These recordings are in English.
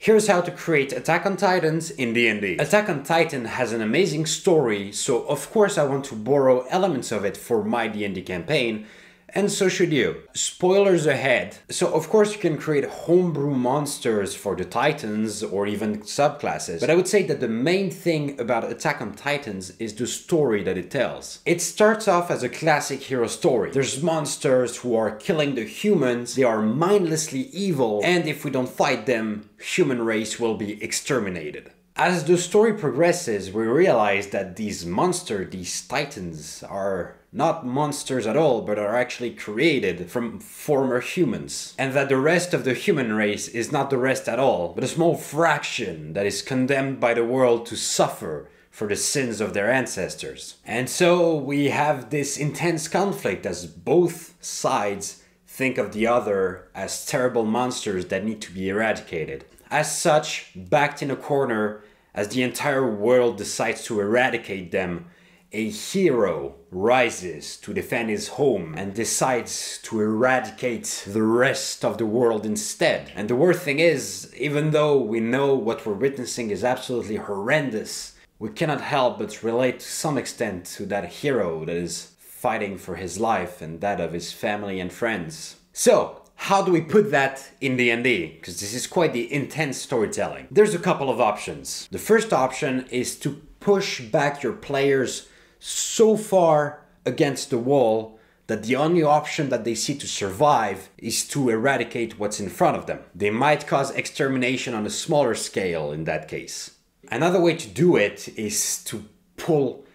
Here's how to create Attack on Titans in D&D. Attack on Titan has an amazing story, so of course I want to borrow elements of it for my D&D campaign, and so should you. Spoilers ahead. So of course you can create homebrew monsters for the Titans or even subclasses, but I would say that the main thing about Attack on Titans is the story that it tells. It starts off as a classic hero story. There's monsters who are killing the humans, they are mindlessly evil, and if we don't fight them, human race will be exterminated. As the story progresses, we realize that these monsters, these Titans, are not monsters at all, but are actually created from former humans. And that the rest of the human race is not the rest at all, but a small fraction that is condemned by the world to suffer for the sins of their ancestors. And so we have this intense conflict as both sides think of the other as terrible monsters that need to be eradicated. As such, backed in a corner, as the entire world decides to eradicate them, a hero rises to defend his home and decides to eradicate the rest of the world instead. And the worst thing is, even though we know what we're witnessing is absolutely horrendous, we cannot help but relate to some extent to that hero that is fighting for his life and that of his family and friends. So, how do we put that in D&D? Because this is quite the intense storytelling. There's a couple of options. The first option is to push back your players so far against the wall that the only option that they see to survive is to eradicate what's in front of them. They might cause extermination on a smaller scale in that case. Another way to do it is to pull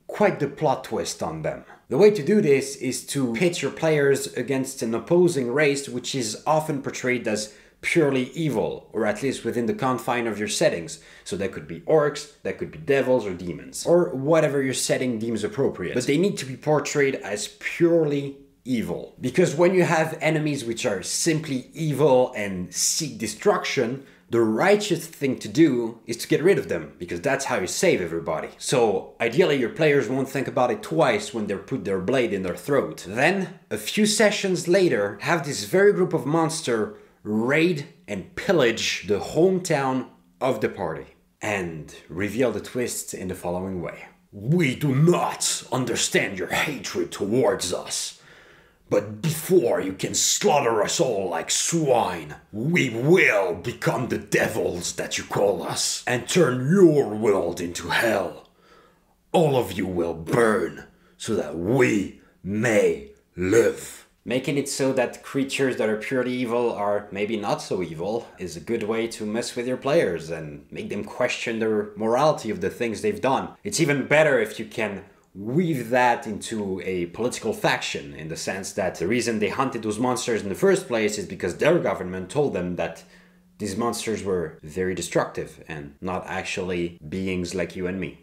quite the plot twist on them. The way to do this is to pit your players against an opposing race which is often portrayed as purely evil, or at least within the confine of your settings. So that could be orcs, that could be devils or demons, or whatever your setting deems appropriate. But they need to be portrayed as purely evil. Because when you have enemies which are simply evil and seek destruction, the righteous thing to do is to get rid of them, because that's how you save everybody. So ideally your players won't think about it twice when they put their blade in their throat. Then, a few sessions later, have this very group of monsters raid and pillage the hometown of the party. And reveal the twist in the following way. We do not understand your hatred towards us. But before you can slaughter us all like swine, we will become the devils that you call us and turn your world into hell. All of you will burn so that we may live. Making it so that creatures that are purely evil are maybe not so evil is a good way to mess with your players and make them question the morality of the things they've done. It's even better if you can weave that into a political faction, in the sense that the reason they hunted those monsters in the first place is because their government told them that these monsters were very destructive and not actually beings like you and me.